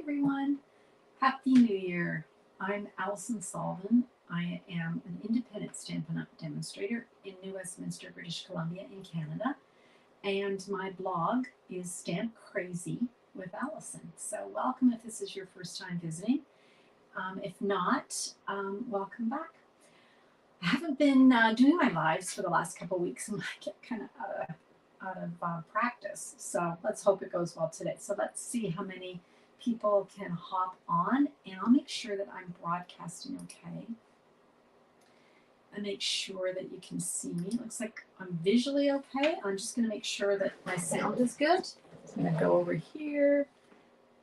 everyone. Happy New Year. I'm Alison Sullivan. I am an independent Stampin' Up! Demonstrator in New Westminster, British Columbia in Canada. And my blog is Stamp Crazy with Alison. So welcome if this is your first time visiting. If not, welcome back. I haven't been doing my lives for the last couple of weeks and I get kind of out of practice. So let's hope it goes well today. So let's see how many people can hop on, and I'll make sure that I'm broadcasting okay. And make sure that you can see me. It looks like I'm visually okay. I'm just going to make sure that my sound is good. So I'm going to go over here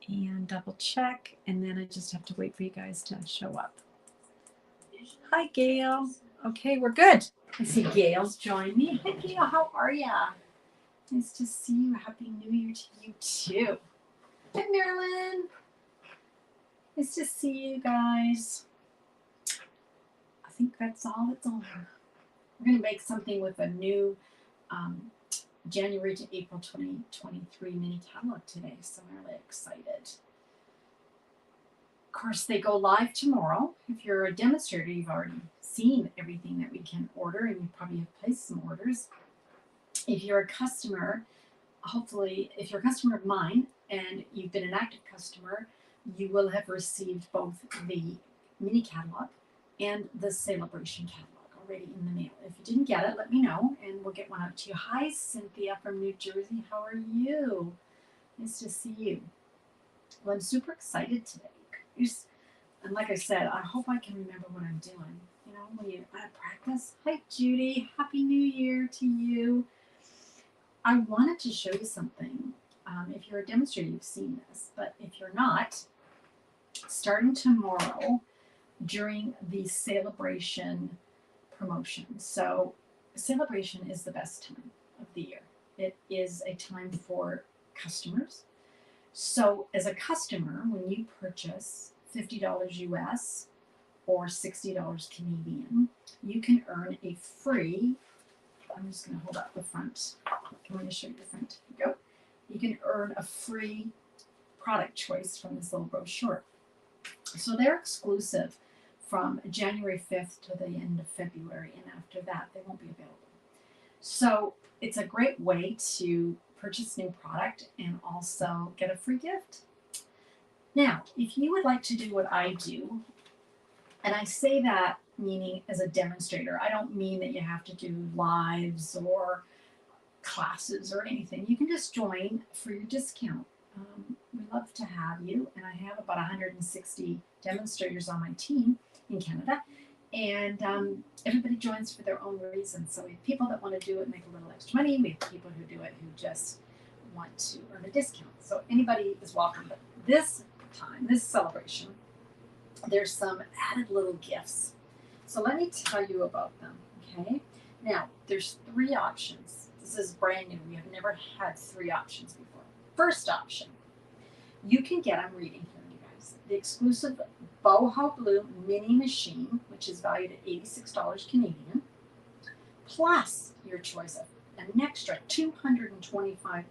and double check, and then I just have to wait for you guys to show up. Hi, Gail. Okay, we're good. I see Gail's joined me. Hi, Gail. How are ya? Nice to see you. Happy New Year to you too. Hi, Marilyn. Nice to see you guys. I think that's all that's on. We're going to make something with a new January to April 2023 mini catalog today, so I'm really excited. Of course, they go live tomorrow. If you're a demonstrator, you've already seen everything that we can order, and you probably have placed some orders. If you're a customer, hopefully, if you're a customer of mine and you've been an active customer, you will have received both the mini catalog and the celebration catalog already in the mail. If you didn't get it, let me know and we'll get one out to you. Hi, Cynthia from New Jersey. How are you? Nice to see you. Well, I'm super excited today. And like I said, I hope I can remember what I'm doing. You know, when you're out of practice. Hi, Judy. Happy New Year to you. I wanted to show you something. If you're a demonstrator, you've seen this, but if you're not, starting tomorrow during the celebration promotion. So celebration is the best time of the year. It is a time for customers. So as a customer, when you purchase $50 US or $60 Canadian, you can earn a free, I'm just going to hold up the front. I'm going to show you the front. Here you go. You can earn a free product choice from this little brochure. So they're exclusive from January 5th to the end of February, and after that, they won't be available. So it's a great way to purchase new product and also get a free gift. Now, if you would like to do what I do, and I say that meaning as a demonstrator, I don't mean that you have to do lives or classes or anything. You can just join for your discount. We love to have you, and I have about 160 demonstrators on my team in Canada, and everybody joins for their own reasons. So we have people that want to do it and make a little extra money. We have people who do it who just want to earn a discount. So anybody is welcome. But this time, this celebration, there's some added little gifts. So let me tell you about them, okay? Now, there's 3 options. This is brand new. We have never had 3 options before. First option, you can get, I'm reading here, you guys, the exclusive Boho Blue mini machine, which is valued at $86 Canadian, plus your choice of an extra $225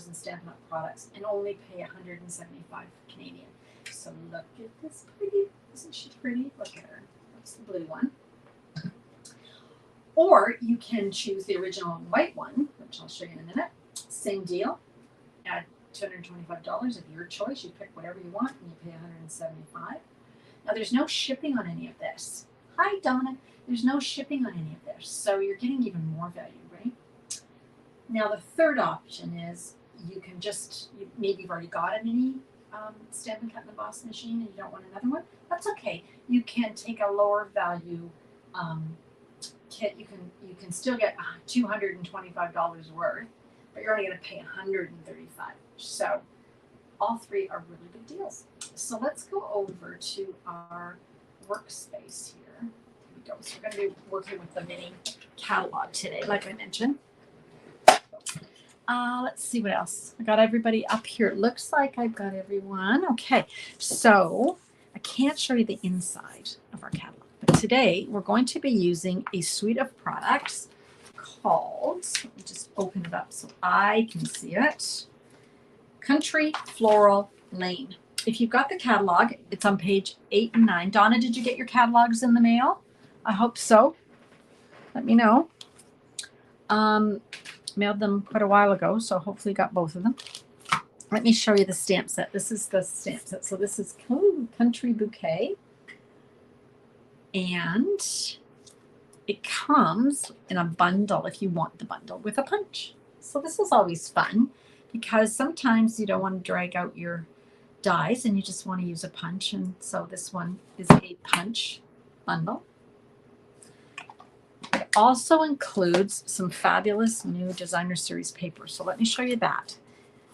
in Stampin' Up! Products, and only pay $175 Canadian. So look at this pretty, isn't she pretty? Look at her. That's the blue one. Or you can choose the original white one, which I'll show you in a minute. Same deal. Add $225 of your choice. You pick whatever you want and you pay $175. Now there's no shipping on any of this. Hi, Donna. There's no shipping on any of this. So you're getting even more value, right? Now the third option is you can just, maybe you've already got a mini Stampin' Cut and Emboss machine and you don't want another one. That's okay. You can take a lower value kit. You can still get $225 worth, but you're only going to pay $135. So all 3 are really good deals. So let's go over to our workspace here. Here we go. So we're going to be working with the mini catalog today, like I mentioned. Let's see what else. I got everybody up here. It looks like I've got everyone. Okay, so I can't show you the inside of our catalog, but today we're going to be using a suite of products called, let me just open it up so I can see it, Country Floral Lane. if you've got the catalog, it's on page 8 and 9. Donna, did you get your catalogs in the mail? I hope so. Let me know. Mailed them quite a while ago, so hopefully got both of them. Let me show you the stamp set. This is the stamp set. So this is Country Bouquet. And it comes in a bundle, if you want the bundle, with a punch. So this is always fun because sometimes you don't want to drag out your dies and you just want to use a punch. And so this one is a punch bundle. It also includes some fabulous new designer series paper. So let me show you that.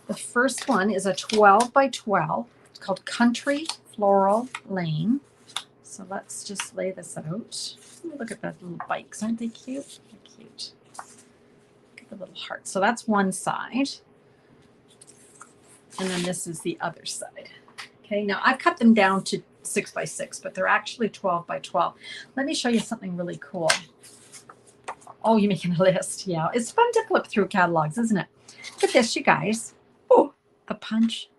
The first one is a 12 by 12. It's called Country Floral Lane. So let's just lay this out. Look at those little bikes. Aren't they cute? They're cute. Look at the little heart. So that's one side. And then this is the other side. Okay, now I've cut them down to 6 by 6, but they're actually 12 by 12. Let me show you something really cool. Oh, you're making a list. Yeah, it's fun to flip through catalogs, isn't it? Look at this, you guys. Oh, the punches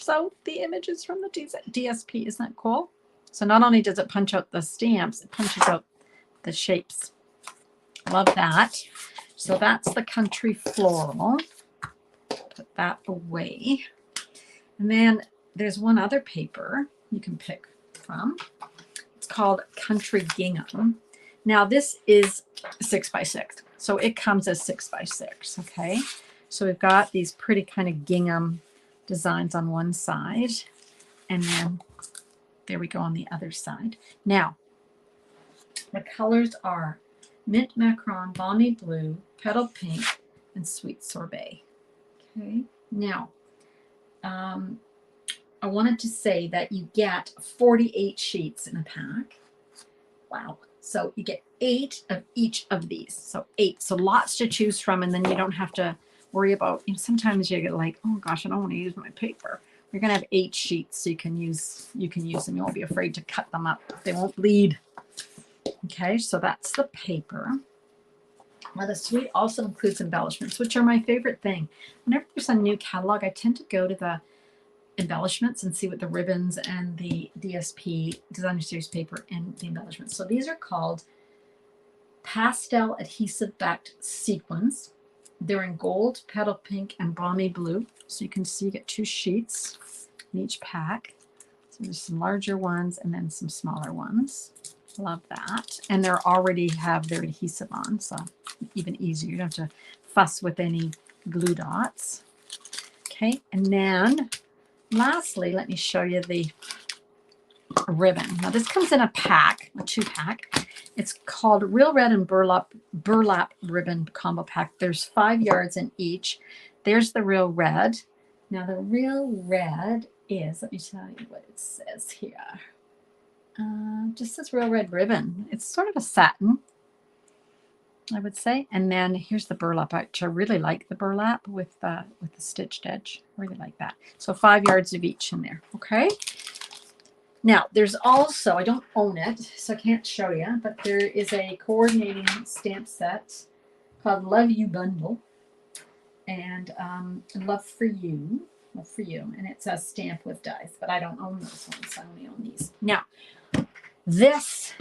out the images from the DSP. Isn't that cool? So not only does it punch out the stamps, it punches out the shapes. Love that. So that's the Country Floral. Put that away. And then there's one other paper you can pick from. It's called Country Gingham. Now this is 6 by 6. So it comes as 6 by 6. Okay. So we've got these pretty kind of gingham designs on one side. And then there we go on the other side. Now, the colors are Mint Macaron, Balmy Blue, Petal Pink, and Sweet Sorbet. Okay. Now, I wanted to say that you get 48 sheets in a pack. Wow. So you get 8 of each of these. So 8. So lots to choose from, and then you don't have to worry about, sometimes you get like, oh gosh, I don't want to use my paper. You're going to have 8 sheets, so you can use them. You won't be afraid to cut them up. They won't bleed. Okay, so that's the paper. Now the suite also includes embellishments, which are my favorite thing. Whenever there's a new catalog, I tend to go to the embellishments and see what the ribbons and the DSP, designer series paper, and the embellishments. So these are called pastel adhesive backed sequins. They're in gold, petal pink, and balmy blue. So you can see you get 2 sheets in each pack. So there's some larger ones and then some smaller ones. Love that. And they already have their adhesive on, so even easier. You don't have to fuss with any glue dots. Okay, and then lastly, let me show you the ribbon. Now this comes in a pack, a 2-pack. It's called Real Red and Burlap Ribbon Combo Pack. There's 5 yards in each. There's the Real Red. Now the Real Red is, let me tell you what it says here. Just this Real Red ribbon. It's sort of a satin, I would say. And then here's the burlap, which I really like the burlap with the stitched edge. I really like that. So 5 yards of each in there. Okay. Now there's also, I don't own it, so I can't show you, but there is a coordinating stamp set called Love You Bundle, and Love for You, and it's a stamp with dies, but I don't own those ones. I only own these. Now, this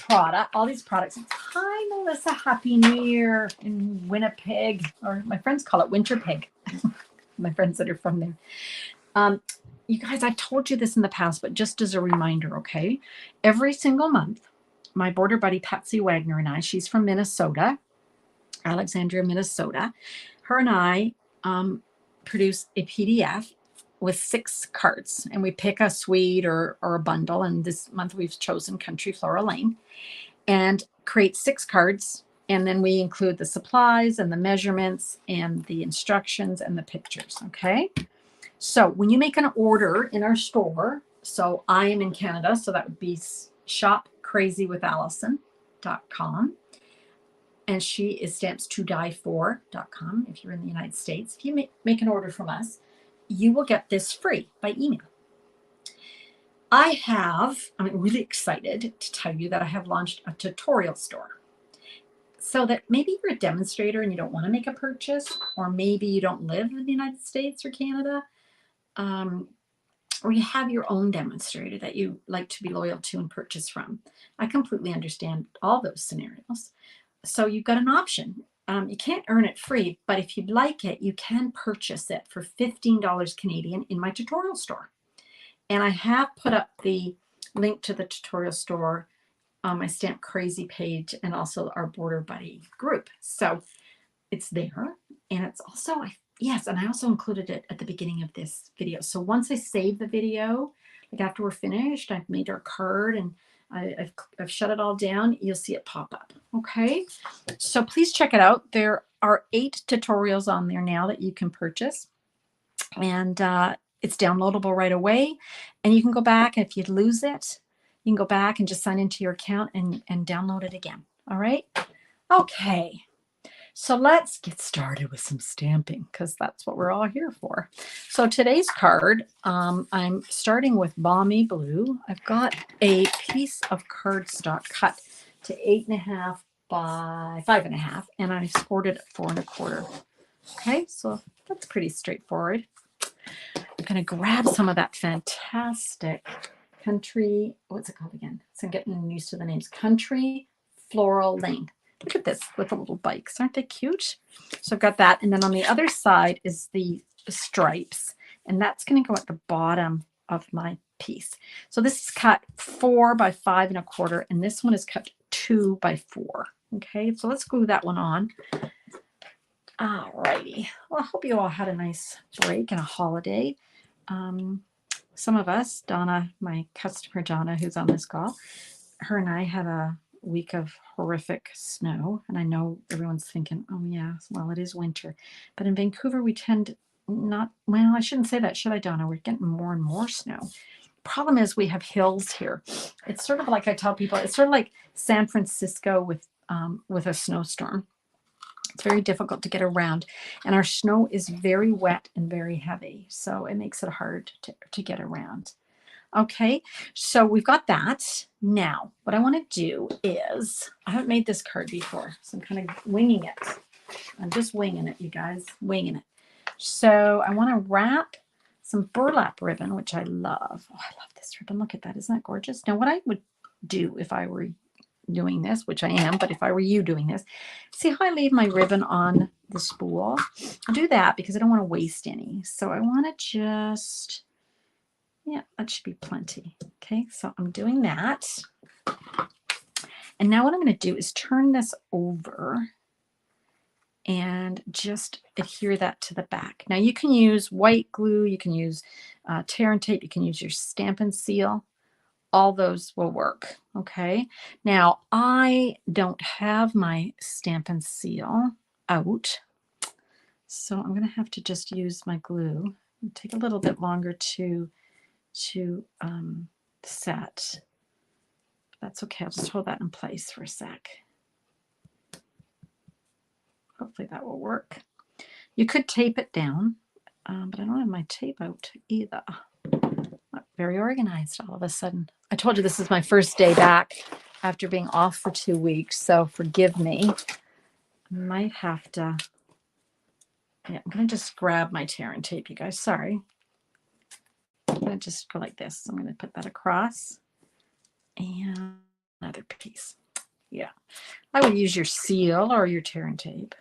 product, all these products. Hi, Melissa. Happy New Year in Winnipeg, or my friends call it Winter Peg. My friends that are from there. You guys, I told you this in the past, but just as a reminder, okay? Every single month, my border buddy Patsy Wagner and I, she's from Minnesota, Alexandria, Minnesota. Her and I produce a PDF with 6 cards, and we pick a suite or a bundle. And this month we've chosen Country Floral Lane, and create 6 cards. And then we include the supplies and the measurements and the instructions and the pictures. Okay. So when you make an order in our store, so I am in Canada, so that would be shopcrazywithallison.com. And she is stamps2diefor.com if you're in the United States. If you make an order from us, you will get this free by email. I'm really excited to tell you that I have launched a tutorial store. So that maybe you're a demonstrator and you don't want to make a purchase, or maybe you don't live in the United States or Canada. or you have your own demonstrator that you like to be loyal to and purchase from. I completely understand all those scenarios. So you've got an option. You can't earn it free, but if you'd like it, you can purchase it for $15 Canadian in my tutorial store. And I have put up the link to the tutorial store on my Stamp Crazy page and also our Border Buddy group. So it's there. And it's also, yes, and I also included it at the beginning of this video. So once I save the video, like after we're finished, I've made our card and I've shut it all down, you'll see it pop up. Okay, so please check it out. There are 8 tutorials on there now that you can purchase, and it's downloadable right away. And you can go back, if you lose it, you can go back and just sign into your account and download it again. All right, okay. So let's get started with some stamping, because that's what we're all here for. So today's card, I'm starting with Balmy Blue. I've got a piece of cardstock cut to 8.5 by 5.5, and I scored it at 4.25. Okay, so that's pretty straightforward. I'm going to grab some of that fantastic Country, what's it called again? So I'm getting used to the names. Country Floral Lane. Look at this with the little bikes. Aren't they cute? So I've got that. And then on the other side is the stripes. And that's going to go at the bottom of my piece. So this is cut 4 by 5.25. And this one is cut 2 by 4. Okay, so let's glue that one on. All righty. Well, I hope you all had a nice break and a holiday. Some of us, Donna, my customer Donna, who's on this call, her and I had a week of horrific snow, and I know everyone's thinking, oh yeah, well, it is winter, but in Vancouver we tend not, well, I shouldn't say that, should I, Donna? We're getting more and more snow. Problem is we have hills here. It's sort of like, I tell people, it's sort of like San Francisco with a snowstorm. It's very difficult to get around, and our snow is very wet and very heavy, so it makes it hard to get around. Okay, so we've got that. Now, what I want to do is, I haven't made this card before, so I'm kind of winging it. I'm just winging it, you guys, winging it. So I want to wrap some burlap ribbon, which I love. Oh, I love this ribbon. Look at that. Isn't that gorgeous? Now, what I would do if I were doing this, which I am, but if I were you doing this, see how I leave my ribbon on the spool? I'll do that because I don't want to waste any. So I want to just... yeah, that should be plenty. Okay, so I'm doing that. And now what I'm going to do is turn this over and just adhere that to the back. Now you can use white glue, you can use tear and tape, you can use your Stampin' Seal. All those will work. Okay, now I don't have my Stampin' Seal out, so I'm going to have to just use my glue. It'll take a little bit longer to set. That's okay. I'll just hold that in place for a sec. Hopefully that will work. You could tape it down, but I don't have my tape out either. Not very organized all of a sudden. I told you this is my first day back after being off for 2 weeks, so forgive me. I might have to, yeah, I'm going to just grab my tear and tape, you guys. Sorry. I'm going to just go like this. I'm going to put that across and another piece. Yeah, I would use your seal or your tear and tape.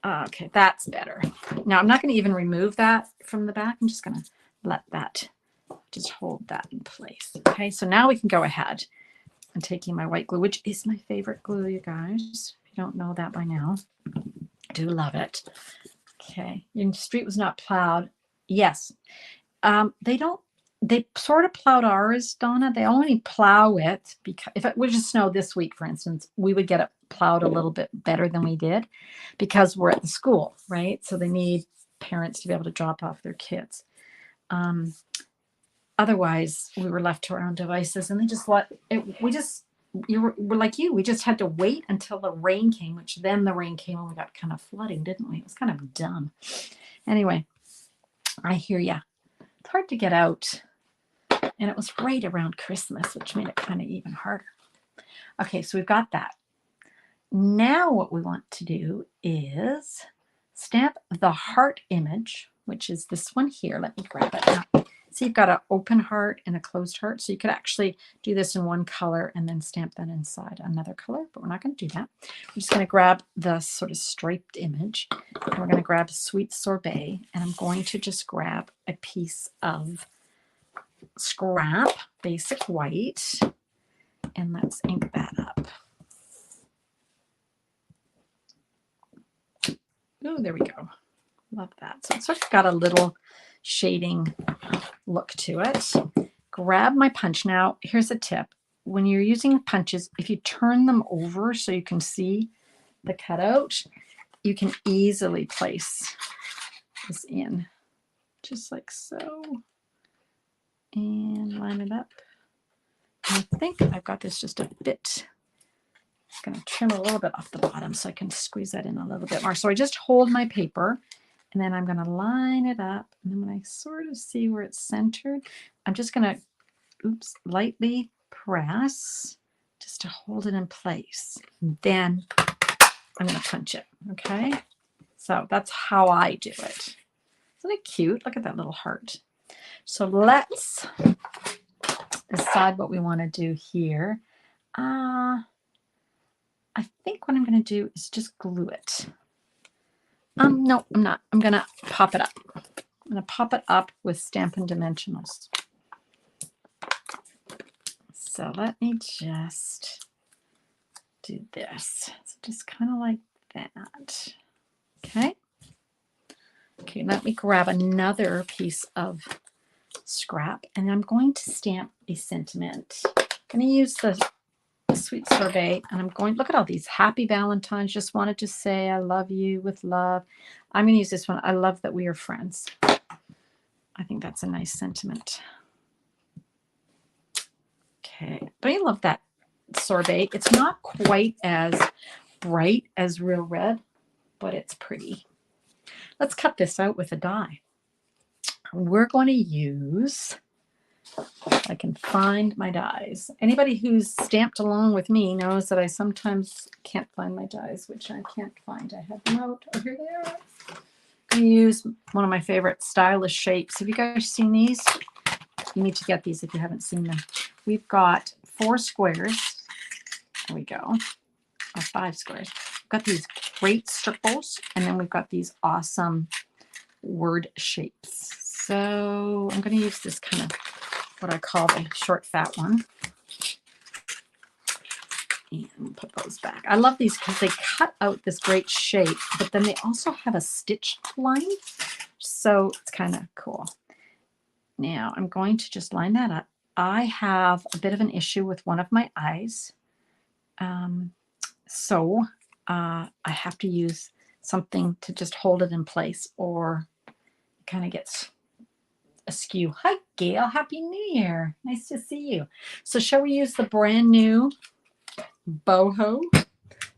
Okay, that's better. Now I'm not going to even remove that from the back. I'm just going to let that, just hold that in place. Okay, so now we can go ahead. I'm taking my white glue, which is my favorite glue, you guys. If you don't know that by now, I do love it. Okay, your street was not plowed. Yes. They sort of plowed ours, Donna. They only plow it because if it were to snow this week, for instance, we would get it plowed a little bit better than we did because we're at the school, right? So they need parents to be able to drop off their kids. Otherwise, we were left to our own devices, and they just let it. We're like you. We just had to wait until the rain came, which then the rain came and we got kind of flooding, didn't we? It was kind of dumb. Anyway, I hear ya. It's hard to get out. And it was right around Christmas, which made it kind of even harder. Okay, so we've got that. Now what we want to do is stamp the heart image, which is this one here. Let me grab it. See, you've got an open heart and a closed heart. So you could actually do this in one color and then stamp that inside another color, but we're not going to do that. I'm just going to grab the sort of striped image, and we're going to grab Sweet Sorbet, and I'm going to just grab a piece of scrap, basic white, and let's ink that up. Oh, there we go. Love that. So it's sort of got a little shading look to it. Grab my punch. Now, here's a tip. When you're using punches, if you turn them over so you can see the cutout, you can easily place this in, just like so. And line it up. And I think I've got this just a bit. I'm going to trim a little bit off the bottom so I can squeeze that in a little bit more. So I just hold my paper, and then I'm going to line it up. And then when I sort of see where it's centered, I'm just going to, lightly press just to hold it in place. And then I'm going to punch it. Okay. So that's how I do it. Isn't it cute? Look at that little heart. So let's decide what we want to do here. I think what I'm going to do is just glue it. No, I'm not. I'm going to pop it up. I'm going to pop it up with Stampin' Dimensionals. So let me just do this. So just kind of like that. Okay. Okay, let me grab another piece of scrap, and I'm going to stamp a sentiment. I'm going to use the Sweet Sorbet, and I'm going, look at all these. Happy Valentine's, just wanted to say I love you with love. I'm going to use this one. I love that we are friends. I think that's a nice sentiment. Okay, don't you love that sorbet? It's not quite as bright as Real Red, but it's pretty. Let's cut this out with a die. We're going to use, if I can find my dies. Anybody who's stamped along with me knows that I sometimes can't find my dies, which I can't find. I have them out. Oh, here they are. I'm going to use one of my favorite stylish shapes. Have you guys seen these? You need to get these if you haven't seen them. We've got 4 squares. There we go. Or 5 squares. We've got these great circles, and then we've got these awesome word shapes. So I'm going to use this kind of what I call the short fat one. And put those back. I love these because they cut out this great shape, but then they also have a stitch line. So it's kind of cool. Now I'm going to just line that up. I have a bit of an issue with one of my eyes. So I have to use something to just hold it in place, or it kind of gets askew. Hi, Gail. Happy New Year. Nice to see you. So shall we use the brand new boho?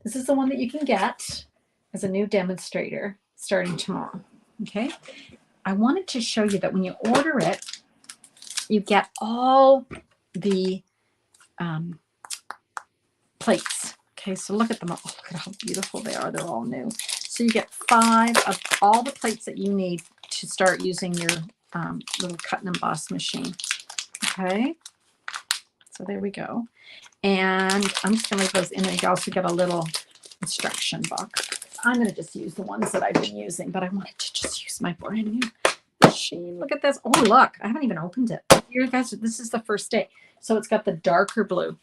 This is the one that you can get as a new demonstrator starting tomorrow. Okay. I wanted to show you that when you order it, you get all the plates. Okay, so look at them all. Look at how beautiful they are. They're all new. So you get 5 of all the plates that you need to start using your little cut and emboss machine. Okay, so there we go. And I'm just going to leave those in there. You also get a little instruction book. I'm going to just use the ones that I've been using, but I wanted to just use my brand new machine. Look at this. Oh, look, I haven't even opened it. Here, guys, this is the first day. So it's got the darker blue,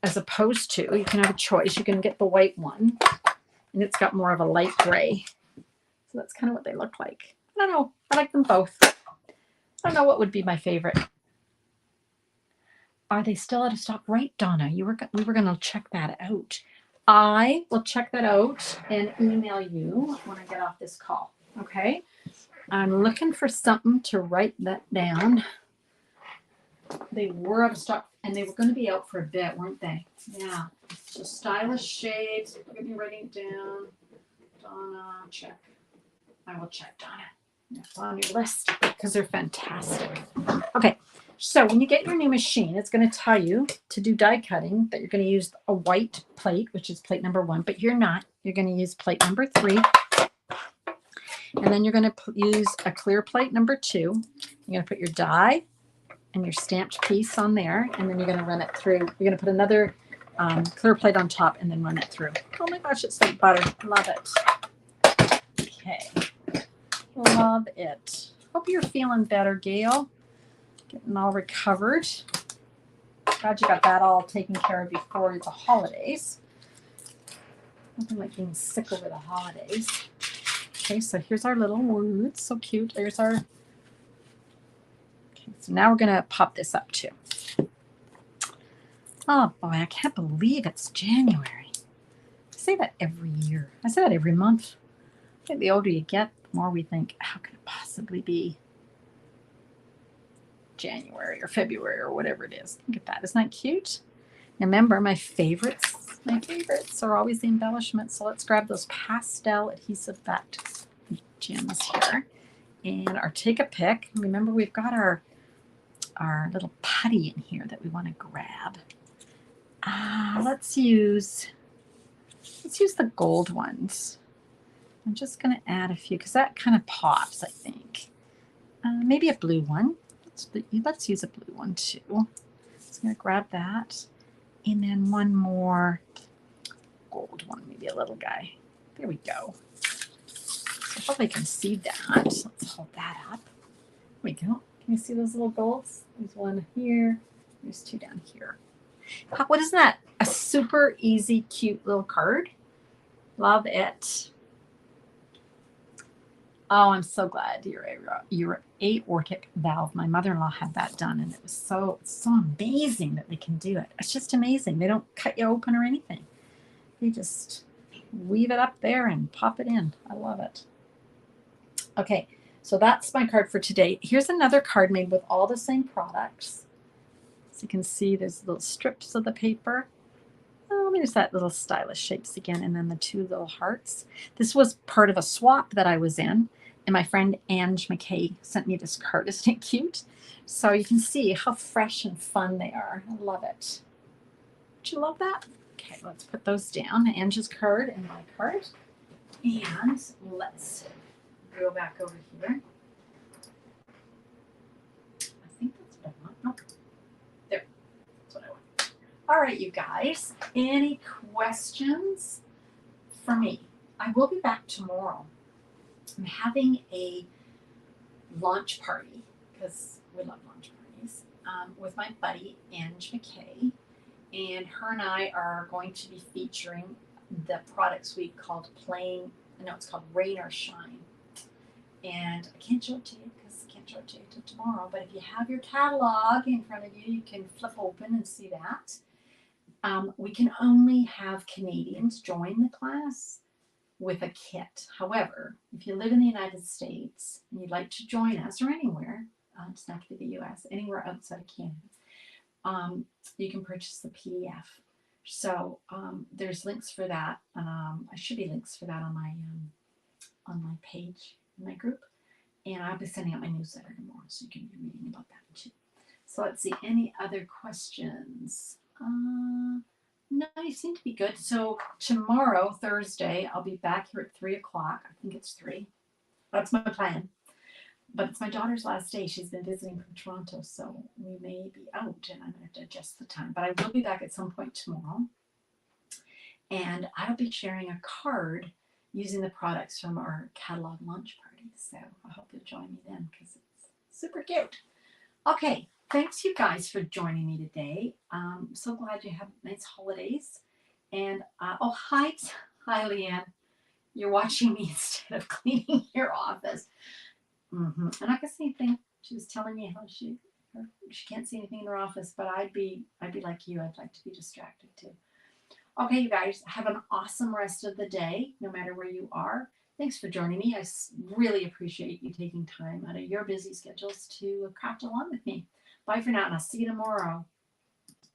as opposed to, you can have a choice. You can get the white one, and it's got more of a light gray. So that's kind of what they look like. I don't know. I like them both. I don't know what would be my favorite. Are they still out of stock? Right, Donna. We were going to check that out. I will check that out and email you when I get off this call. Okay. I'm looking for something to write that down. They were out of stock, and they were going to be out for a bit, weren't they? Yeah. So stylish shades. Look at me writing it down. Donna, check. I will check, Donna. It's on your list because they're fantastic. Okay. So when you get your new machine, it's going to tell you to do die cutting that you're going to use a white plate, which is plate number 1, but you're not. You're going to use plate number 3. And then you're going to use a clear plate number 2. You're going to put your die and your stamped piece on there, and then you're going to run it through. You're going to put another clear plate on top and then run it through. Oh my gosh, it's like butter. Love it. Okay. Love it. Hope you're feeling better, Gail. Getting all recovered. Glad you got that all taken care of before the holidays. Nothing like being sick over the holidays. Okay, so here's our little words. So cute. There's our... Okay, so now we're going to pop this up too. Oh boy, I can't believe it's January. I say that every year. I say that every month. I think the older you get, the more we think, how could it possibly be January or February or whatever it is? Look at that. Isn't that cute? Remember, my favorites are always the embellishments. So let's grab those pastel adhesive backed gems here and our take a pick. Remember, we've got our little putty in here that we want to grab. Let's use the gold ones. I'm just going to add a few because that kind of pops, I think. Maybe a blue one. Let's use a blue one too. So I'm going to grab that. And then one more gold one, maybe a little guy. There we go. So hopefully you can see that. Let's hold that up. There we go. Can you see those little golds? There's one here. There's 2 down here. What is that? A super easy, cute little card. Love it. Oh, I'm so glad your aortic valve. My mother-in-law had that done, and it was so amazing that they can do it. It's just amazing. They don't cut you open or anything. They just weave it up there and pop it in. I love it. Okay, so that's my card for today. Here's another card made with all the same products. So you can see there's little strips of the paper. Oh, there's that little stylish shapes again, and then the 2 little hearts. This was part of a swap that I was in, and my friend Ange McKay sent me this card. Isn't it cute? So you can see how fresh and fun they are. I love it. Don't you love that? Okay, let's put those down. Ange's card and my card. And let's go back over here. I think that's what I want. Nope. There. That's what I want. All right, you guys. Any questions for me? I will be back tomorrow. I'm having a launch party, because we love launch parties, with my buddy Ange McKay. And her and I are going to be featuring the product suite called it's called Rain or Shine. And I can't show it to you because I can't show it to you till tomorrow. But if you have your catalog in front of you, you can flip open and see that. We can only have Canadians join the class with a kit. However, if you live in the United States and you'd like to join us, or anywhere, it doesn't have to be the US, anywhere outside of Canada, you can purchase the PDF. So there's links for that. I should be links for that on my page, in my group. And I'll be sending out my newsletter tomorrow, so you can be reading about that too. So let's see, any other questions? No, you seem to be good. So tomorrow, Thursday, I'll be back here at 3 o'clock. I think it's 3. That's my plan. But it's my daughter's last day. She's been visiting from Toronto, so we may be out, and I'm going to have to adjust the time. But I will be back at some point tomorrow. And I'll be sharing a card using the products from our catalog launch party. So I hope you'll join me then, because it's super cute. Okay, thanks you guys for joining me today. I'm so glad you have nice holidays. And oh, hi Leanne. You're watching me instead of cleaning your office. I'm not gonna say anything. She was telling me how she can't see anything in her office, but I'd be like you. I'd like to be distracted too. Okay, you guys, have an awesome rest of the day, no matter where you are. Thanks for joining me. I really appreciate you taking time out of your busy schedules to craft along with me. Bye for now, and I'll see you tomorrow.